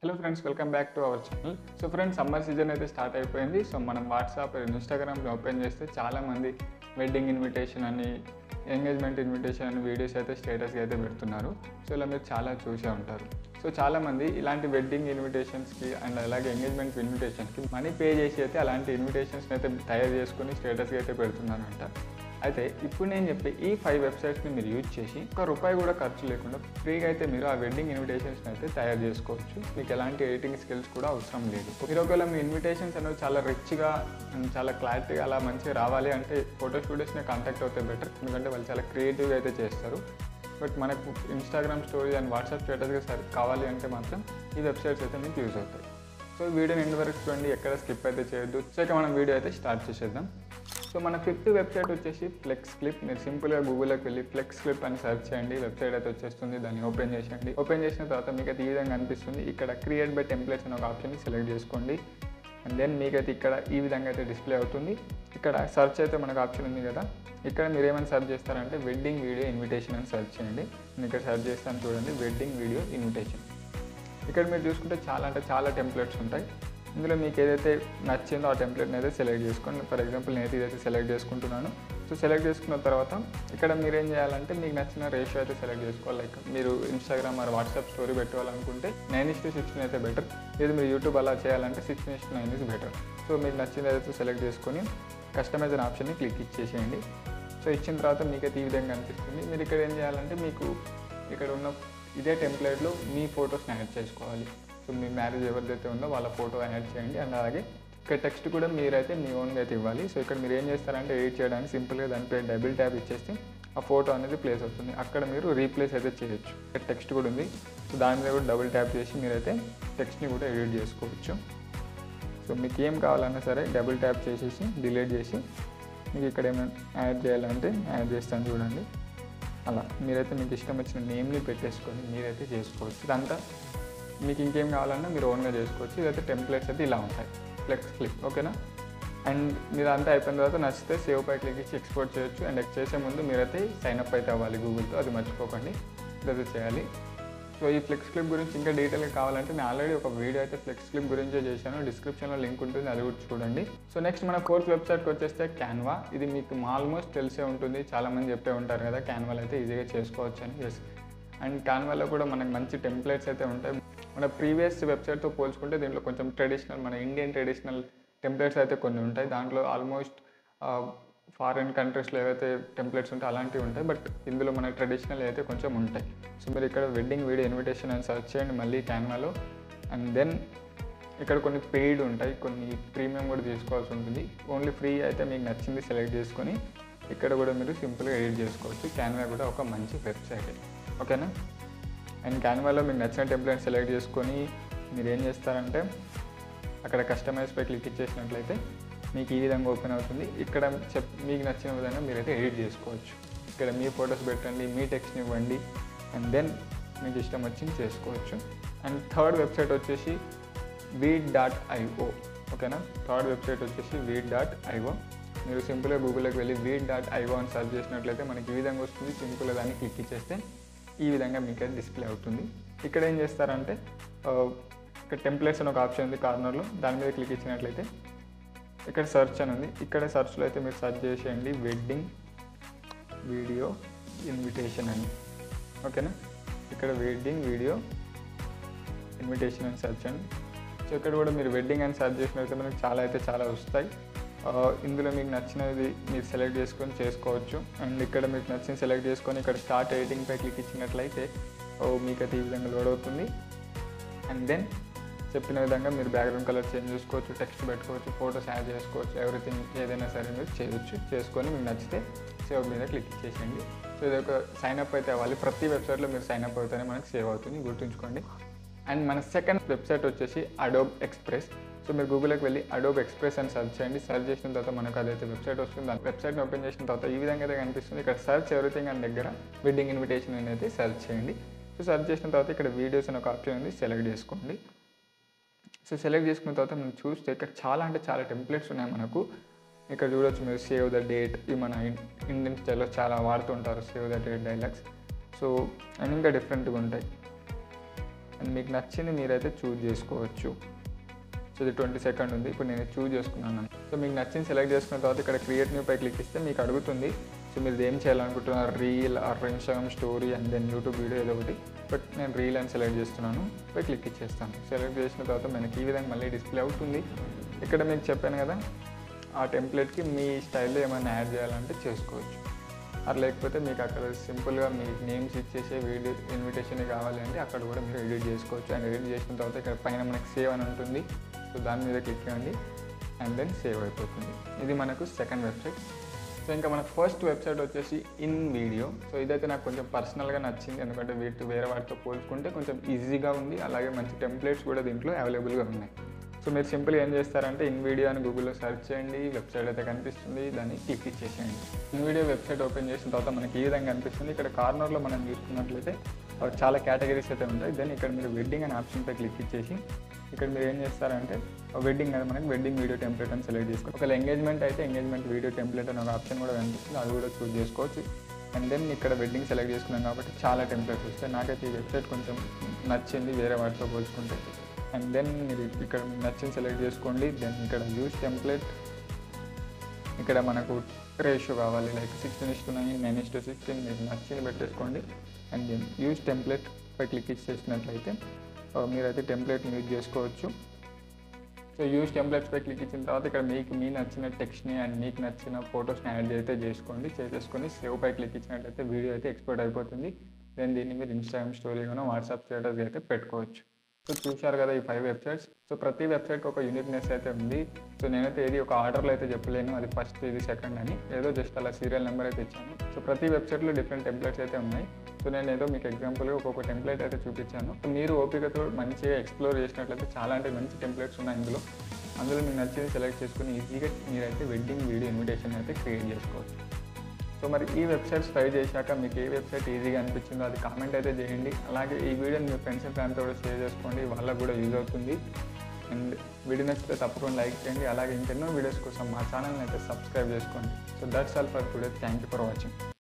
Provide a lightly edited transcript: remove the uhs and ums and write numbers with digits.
Hello friends, welcome back to our channel. So friends, summer season అయితే start అయిపోయింది. So మనం WhatsApp, ఇన్స్టాగ్రామ్ని open చేస్తే చాలామంది వెడ్డింగ్ ఇన్విటేషన్ అని, ఎంగేజ్మెంట్ ఇన్విటేషన్ అని వీడియోస్ అయితే స్టేటస్గా అయితే పెడుతున్నారు. సో ఇలా మీరు చాలా చూసే ఉంటారు. సో చాలామంది ఇలాంటి వెడ్డింగ్ ఇన్విటేషన్స్కి అండ్ అలాగే ఎంగేజ్మెంట్ ఇన్విటేషన్స్కి మనీ పే చేసి అయితే అలాంటి ఇన్విటేషన్స్ని అయితే తయారు చేసుకొని స్టేటస్గా అయితే పెడుతున్నారంట. అయితే ఇప్పుడు నేను చెప్పే ఈ 5 వెబ్సైట్స్ని మీరు యూజ్ చేసి ₹1 కూడా ఖర్చు లేకుండా ఫ్రీగా అయితే మీరు ఆ వెడ్డింగ్ ఇన్విటేషన్స్ని అయితే తయారు చేసుకోవచ్చు. మీకు ఎలాంటి ఎడిటింగ్ స్కిల్స్ కూడా అవసరం లేదు. మీరు ఒకవేళ మీ ఇన్విటేషన్స్ అనేవి చాలా రిచ్గా అండ్ చాలా క్లారిటీగా అలా మంచిగా రావాలి అంటే ఫోటో స్టూడియోస్ని కాంటాక్ట్ అవుతే బెటర్. ఎందుకంటే వాళ్ళు చాలా క్రియేటివ్గా అయితే చేస్తారు. బట్ మనకు ఇన్స్టాగ్రామ్ స్టోరీ అండ్ వాట్సాప్ స్టేటస్గా కావాలి అంటే మాత్రం ఈ వెబ్సైట్స్ అయితే మీకు యూజ్ అవుతాయి. సో వీడియోని ఎండ్ వరకు చూడండి, ఎక్కడ స్కిప్ అయితే చేయొద్దు. సో ఇక మనం వీడియో అయితే స్టార్ట్ చేసేద్దాం. సో మన 5th వెబ్సైట్ వచ్చేసి ఫ్లెక్స్ క్లిప్. మీరు సింపుల్గా గూగుల్లోకి వెళ్ళి ఫ్లెక్స్ క్లిప్ అని సెర్చ్ చేయండి. వెబ్సైట్ అయితే వచ్చేస్తుంది. దాన్ని ఓపెన్ చేసేయండి. ఓపెన్ చేసిన తర్వాత మీకు అయితే ఈ విధంగా అనిపిస్తుంది. ఇక్కడ క్రియేట్ బై టెంప్లెట్స్ అనే ఒక ఆప్షన్ని సెలెక్ట్ చేసుకోండి. అండ్ దెన్ మీకైతే ఇక్కడ ఈ విధంగా అయితే డిస్ప్లే అవుతుంది. ఇక్కడ సెర్చ్ అయితే మనకు ఆప్షన్ ఉంది కదా, ఇక్కడ మీరు ఏమైనా సెర్చ్ చేస్తారంటే వెడ్డింగ్ వీడియో ఇన్విటేషన్ అని సెర్చ్ చేయండి. నేను ఇక్కడ సెర్చ్ చేస్తాను చూడండి, వెడ్డింగ్ వీడియో ఇన్విటేషన్. ఇక్కడ మీరు చూసుకుంటే చాలా టెంప్లెట్స్ ఉంటాయి. ఇందులో మీకు ఏదైతే నచ్చిందో ఆ టెంప్లెట్ని అయితే సెలెక్ట్ చేసుకోండి. ఫర్ ఎగ్జాంపుల్ నేనైతే ఇదైతే సెలెక్ట్ చేసుకుంటున్నాను. సో సెలెక్ట్ చేసుకున్న తర్వాత ఇక్కడ మీరు ఏం చేయాలంటే మీకు నచ్చిన రేషియో అయితే సెలెక్ట్ చేసుకోవాలి. లైక్ మీరు ఇన్స్టాగ్రామ్ మరి వాట్సాప్ స్టోరీ పెట్టాలనుకుంటే 9:16 అయితే బెటర్. లేదు మీరు యూట్యూబ్ అలా చేయాలంటే 16:9 ఇస్ బెటర్. సో మీకు నచ్చింది అయితే సెలెక్ట్ చేసుకొని కస్టమైజ్ అనే ఆప్షన్ని క్లిక్ ఇచ్చేసేయండి. సో ఇచ్చిన తర్వాత మీకైతే ఈ విధంగా అనిపిస్తుంది. మీరు ఇక్కడ ఏం చేయాలంటే మీకు ఇక్కడ ఉన్న ఇదే టెంప్లెట్లో మీ ఫొటోస్ని యాడ్ చేసుకోవాలి. సో మీ మ్యారేజ్ ఎవరిదైతే ఉందో వాళ్ళ ఫోటో యాడ్ చేయండి. అండ్ అలాగే ఇక్కడ టెక్స్ట్ కూడా మీరైతే మీ ఓన్గా అయితే ఇవ్వాలి. సో ఇక్కడ మీరు ఏం చేస్తారంటే ఎడిట్ చేయడానికి సింపుల్గా దానిపై డబుల్ ట్యాప్ ఇచ్చేస్తే ఆ ఫోటో అనేది ప్లేస్ అవుతుంది. అక్కడ మీరు రీప్లేస్ అయితే చేయొచ్చు. ఇక్కడ టెక్స్ట్ కూడా ఉంది. సో దాని మీద కూడా డబుల్ ట్యాప్ చేసి మీరైతే టెక్స్ట్ని కూడా ఎడిట్ చేసుకోవచ్చు. సో మీకు ఏం కావాలన్నా సరే డబుల్ ట్యాప్ చేసేసి డిలీట్ చేసి మీకు ఇక్కడ ఏమైనా యాడ్ చేయాలంటే యాడ్ చేస్తాను చూడండి. అలా మీరైతే మీకు ఇష్టం వచ్చిన నేమ్ని పెట్టేసుకొని మీరైతే చేసుకోవచ్చు. ఇదంతా మీకు ఇంకేం కావాలన్నా మీరు ఓన్గా చేసుకోవచ్చు. ఇదైతే టెంప్లెట్స్ అయితే ఇలా ఉంటాయి ఫ్లెక్స్ క్లిప్, ఓకేనా. అండ్ మీరు అంతా అయిపోయిన తర్వాత నచ్చితే సేవ్ పై క్లిక్ ఇచ్చి ఎక్స్పోర్ట్ చేయొచ్చు. అండ్ చేసే ముందు మీరైతే సైన్అప్ అయితే అవ్వాలి గూగుల్తో, అది మర్చిపోకండి. ఇదైతే చేయాలి. సో ఈ ఫ్లెక్స్ క్లిప్ గురించి ఇంకా డీటెయిల్గా కావాలంటే నేను ఆల్రెడీ ఒక వీడియో అయితే ఫ్లెక్స్ క్లిప్ గురించే చేశాను. డిస్క్రిప్షన్లో లింక్ ఉంటుంది, అది కూడా చూడండి. సో నెక్స్ట్ మన 4th వెబ్సైట్కి వచ్చేస్తే క్యాన్వా. ఇది మీకు ఆల్మోస్ట్ తెలిసే ఉంటుంది, చాలామంది చెప్పే ఉంటారు కదా క్యాన్వాలో అయితే ఈజీగా చేసుకోవచ్చు అని. ఎస్, అండ్ క్యాన్వాలో కూడా మనకు మంచి టెంప్లెట్స్ అయితే ఉంటాయి. మన ప్రీవియస్ వెబ్సైట్తో పోల్చుకుంటే దీంట్లో కొంచెం ట్రెడిషనల్, మన ఇండియన్ ట్రెడిషనల్ టెంప్లెట్స్ అయితే కొన్ని ఉంటాయి. దాంట్లో ఆల్మోస్ట్ ఫారిన్ కంట్రీస్లో ఏవైతే టెంప్లెట్స్ ఉంటాయి అలాంటివి ఉంటాయి. బట్ ఇందులో మన ట్రెడిషనల్ అయితే కొంచెం ఉంటాయి. సో మీరు ఇక్కడ వెడ్డింగ్ వీడియో ఇన్విటేషన్ అని సెర్చ్ చేయండి మళ్ళీ క్యాన్వాలో. అండ్ దెన్ ఇక్కడ కొన్ని పెయిడ్ ఉంటాయి, కొన్ని ప్రీమియం కూడా తీసుకోవాల్సి ఉంటుంది. ఓన్లీ ఫ్రీ అయితే మీకు నచ్చింది సెలెక్ట్ చేసుకొని ఇక్కడ కూడా మీరు సింపుల్గా ఎడిట్ చేసుకోవచ్చు. క్యాన్వా కూడా ఒక మంచి వెబ్సైట్, ఓకేనా. అండ్ క్యాన్వాలో మీకు నచ్చిన టెంప్లెట్ సెలెక్ట్ చేసుకొని మీరు ఏం చేస్తారంటే అక్కడ కస్టమైజ్ పై క్లిక్ ఇచ్చేసినట్లయితే మీకు ఈ విధంగా ఓపెన్ అవుతుంది. ఇక్కడ మీకు నచ్చిన విధంగా మీరైతే ఎడిట్ చేసుకోవచ్చు. ఇక్కడ మీ ఫొటోస్ పెట్టండి, మీ టెక్స్ట్ని ఇవ్వండి, అండ్ దెన్ మీకు ఇష్టం వచ్చింది చేసుకోవచ్చు. అండ్ 3rd వెబ్సైట్ వచ్చేసి weed.io, ఓకేనా. 3rd వెబ్సైట్ వచ్చేసి weed.io. మీరు సింపుల్గా గూగుల్లోకి వెళ్ళి weed.io అని సెర్చ్ చేసినట్లయితే మనకి ఈ విధంగా వస్తుంది. సింపుల్గా దాన్ని క్లిక్ ఇచ్చేస్తే ఈ విధంగా మీకు అది డిస్ప్లే అవుతుంది. ఇక్కడ ఏం చేస్తారంటే ఇక్కడ టెంప్లెట్స్ అని ఒక ఆప్షన్ ఉంది కార్నర్లో, దాని మీద క్లిక్ ఇచ్చినట్లయితే ఇక్కడ సెర్చ్ అని ఉంది. ఇక్కడ సెర్చ్లో అయితే మీరు సెర్చ్ చేసేయండి వెడ్డింగ్ వీడియో ఇన్విటేషన్ అని, ఓకేనా. ఇక్కడ వెడ్డింగ్ వీడియో ఇన్విటేషన్ అని సెర్చ్ అండి. సో ఇక్కడ కూడా మీరు వెడ్డింగ్ అని సెర్చ్ చేసినట్లయితే మనకు చాలా వస్తాయి. ఇందులో మీకు నచ్చినది మీరు సెలెక్ట్ చేసుకొని చేసుకోవచ్చు. అండ్ ఇక్కడ మీకు నచ్చింది సెలెక్ట్ చేసుకొని ఇక్కడ స్టార్ట్ ఎడిటింగ్ పై క్లిక్ ఇచ్చినట్లయితే మీకైతే ఈ విధంగా లోడ్ అవుతుంది. అండ్ దెన్ చెప్పిన విధంగా మీరు బ్యాక్గ్రౌండ్ కలర్ చేంజ్ చేసుకోవచ్చు, టెక్స్ట్ పెట్టుకోవచ్చు, ఫోటోస్ యాడ్ చేసుకోవచ్చు, ఎవ్రీథింగ్ ఏదైనా సరే మీరు చేయొచ్చు. చేసుకొని మీకు నచ్చితే సేవ్ మీద క్లిక్ ఇచ్చేసేయండి. సో ఇది ఒక సైన్అప్ అయితే అవ్వాలి. ప్రతి వెబ్సైట్లో మీరు సైన్అప్ అవుతేనే మనకు సేవ్ అవుతుంది, గుర్తుంచుకోండి. అండ్ మన 2nd వెబ్సైట్ వచ్చేసి అడోబ్ ఎక్స్ప్రెస్. సో మీరు గూగుల్లోకి వెళ్ళి అడోబ్ ఎక్స్ప్రెస్ అని సెర్చ్ చేయండి. సెర్చ్ చేసిన తర్వాత మనకు అదైతే వెబ్సైట్ వస్తుంది. ఆ వెబ్సైట్ని ఓపెన్ చేసిన తర్వాత ఈ విధంగా అయితే కనిపిస్తుంది. ఇక్కడ సెర్చ్ ఎవ్రీథింగ్ అని దగ్గర వెడ్డింగ్ ఇన్విటేషన్ అనేది సెర్చ్ చేయండి. సో సెర్చ్ చేసిన తర్వాత ఇక్కడ వీడియోస్ అని ఒక ఆప్షన్ ఉంది, సెలెక్ట్ చేసుకోండి. సో సెలెక్ట్ చేసుకున్న తర్వాత మనం చూస్తే ఇక్కడ చాలా టెంప్లెట్స్ ఉన్నాయి మనకు. ఇక్కడ చూడొచ్చు మీరు సేవ్ ద డేట్, ఇవి మన ఇండియన్ స్టైల్లో చాలా వాడుతుంటారు save the date dialogues. So and ఇంకా డిఫరెంట్గా ఉంటాయి. అండ్ మీకు నచ్చింది మీరైతే చూజ్ చేసుకోవచ్చు. సో ఇది 20 సెకండ్ ఉంది. ఇప్పుడు నేను చూజ్ చేసుకున్నాను. సో మీకు నచ్చింది సెలెక్ట్ చేసుకున్న తర్వాత ఇక్కడ క్రియేట్ న్యూ పై క్లిక్ ఇస్తే మీకు అడుగుతుంది సో మీరు ఏం చేయాలనుకుంటున్నారు, reel or Instagram story and then YouTube video ఏదో ఒకటి. బట్ నేను రీల్ అని సెలెక్ట్ చేస్తున్నాను. పై క్లిక్ ఇచ్చేస్తాను. సెలెక్ట్ చేసిన తర్వాత మనకి ఈ విధంగా మళ్ళీ డిస్ప్లే అవుతుంది. ఇక్కడ మీకు చెప్పాను కదా ఆ టెంప్లెట్కి మీ స్టైల్లో ఏమైనా యాడ్ చేయాలంటే చేసుకోవచ్చు. అది లేకపోతే మీకు అక్కడ సింపుల్గా మీ నేమ్స్ ఇచ్చేసే వీడియో ఇన్విటేషన్ కావాలి అంటే అక్కడ కూడా మీరు ఎడిట్ చేసుకోవచ్చు. అండ్ ఎడిట్ చేసిన తర్వాత ఇక్కడ పైన మనకి సేవ్ అని ఉంటుంది. సో దాని మీద క్లిక్ చేయండి అండ్ దెన్ సేవ్ అయిపోతుంది. ఇది మనకు సెకండ్ వెబ్సైట్. సో ఇంకా మన ఫస్ట్ వెబ్సైట్ వచ్చేసి ఇన్ వీడియో. సో ఇదైతే నాకు కొంచెం పర్సనల్గా నచ్చింది. ఎందుకంటే వేరే వాటితో పోల్చుకుంటే కొంచెం ఈజీగా ఉంది. అలాగే మంచి టెంప్లెట్స్ కూడా దీంట్లో అవైలబుల్గా ఉన్నాయి. సో మీరు సింపుల్గా ఏం చేస్తారంటే ఇన్ వీడియో అని గూగుల్లో సెర్చ్ చేయండి. వెబ్సైట్ అయితే కనిపిస్తుంది. దాన్ని క్లిక్ ఇచ్చేసేయండి. ఇన్ వీడియో వెబ్సైట్ ఓపెన్ చేసిన తర్వాత మనకి ఈ విధంగా కనిపిస్తుంది. ఇక్కడ కార్నర్లో మనం చూసుకున్నట్లయితే చాలా కేటగిరీస్ అయితే ఉంటాయి. దెన్ ఇక్కడ మీరు వెడ్డింగ్ అనే ఆప్షన్పై క్లిక్ ఇచ్చేసి ఇక్కడ మీరు ఏం చేస్తారంటే వెడ్డింగ్ అది మనకి వెడ్డింగ్ వీడియో టెంప్లెట్ అని సెలెక్ట్ చేసుకోండి. ఒకవేళ ఎంగేజ్మెంట్ అయితే ఎంగేజ్మెంట్ వీడియో టెంప్లెట్ అని ఒక ఆప్షన్ కూడా కనిపిస్తుంది. అది కూడా చూస్ చేసుకోవచ్చు. అండ్ దెన్ ఇక్కడ వెడ్డింగ్ సెలెక్ట్ చేసుకున్నాం కాబట్టి చాలా టెంప్లెట్స్ వస్తాయి. నాకైతే ఈ వెబ్సైట్ కొంచెం నచ్చింది వేరే వాటితో పోల్చుకుంటే. అండ్ దెన్ మీరు ఇక్కడ నచ్చింది సెలెక్ట్ చేసుకోండి. దెన్ ఇక్కడ యూజ్ టెంప్లెట్ ఇక్కడ మనకు రేషియో కావాలి లైక్ 16:9, 9:16 మీకు నచ్చింది పెట్టేసుకోండి. అండ్ దెన్ యూజ్ టెంప్లెట్ పై క్లిక్ చేసినట్లయితే మీరైతే టెంప్లెట్ని యూజ్ చేసుకోవచ్చు. సో యూజ్ టెంప్లెట్స్ పై క్లిక్ ఇచ్చిన తర్వాత ఇక్కడ మీ నచ్చిన టెక్స్ట్ని అండ్ మీకు నచ్చిన ఫొటోస్ని యాడ్ అయితే చేసేసుకొని సేవ్ పై క్లిక్ ఇచ్చినట్లయితే వీడియో అయితే ఎక్స్పోర్ట్ అయిపోతుంది. దెన్ దీన్ని మీరు ఇన్స్టాగ్రామ్ స్టోరీగానో వాట్సాప్ స్టేటస్ అయితే పెట్టుకోవచ్చు. సో చూశారు కదా ఈ 5 వెబ్సైట్స్. సో ప్రతి వెబ్సైట్కి ఒక యూనిక్నెస్ అయితే ఉంది. సో నేనైతే ఏది ఒక ఆర్డర్లో అయితే చెప్పలేను అది ఫస్ట్ ఇది సెకండ్ అని, ఏదో జస్ట్ అలా సీరియల్ నెంబర్ అయితే ఇచ్చాను. సో ప్రతి వెబ్సైట్లో డిఫరెంట్ టెంప్లెట్స్ అయితే ఉన్నాయి. సో నేను ఏదో మీకు ఎగ్జాంపుల్గా ఒక్కొక్క టెంప్లెట్ అయితే చూపించాను. సో మీరు ఓపికతో మంచిగా ఎక్స్ప్లోర్ చేసినట్లయితే చాలా అంటే మంచి టెంప్లెట్స్ ఉన్నాయి అందులో మీకు నచ్చింది సెలెక్ట్ చేసుకుని ఈజీగా మీరైతే వెడ్డింగ్ వీడియో ఇన్విటేషన్ అయితే క్రియేట్ చేసుకోవచ్చు. సో మరి ఈ వెబ్సైట్స్ ట్రై చేశాక మీకు ఏ వెబ్సైట్ ఈజీగా అనిపించిందో అది కామెంట్ అయితే చేయండి. అలాగే ఈ వీడియోని మీ ఫ్రెండ్స్ అండ్ ఫ్యామిలీతో కూడా షేర్ చేసుకోండి, వాళ్ళకు కూడా యూజ్ అవుతుంది. అండ్ వీడియో నచ్చితే తప్పకుండా లైక్ చేయండి. అలాగే ఇంకెన్నో వీడియోస్ కోసం మా ఛానల్ని అయితే సబ్స్క్రైబ్ చేసుకోండి. So that's all for today. Thank you for watching.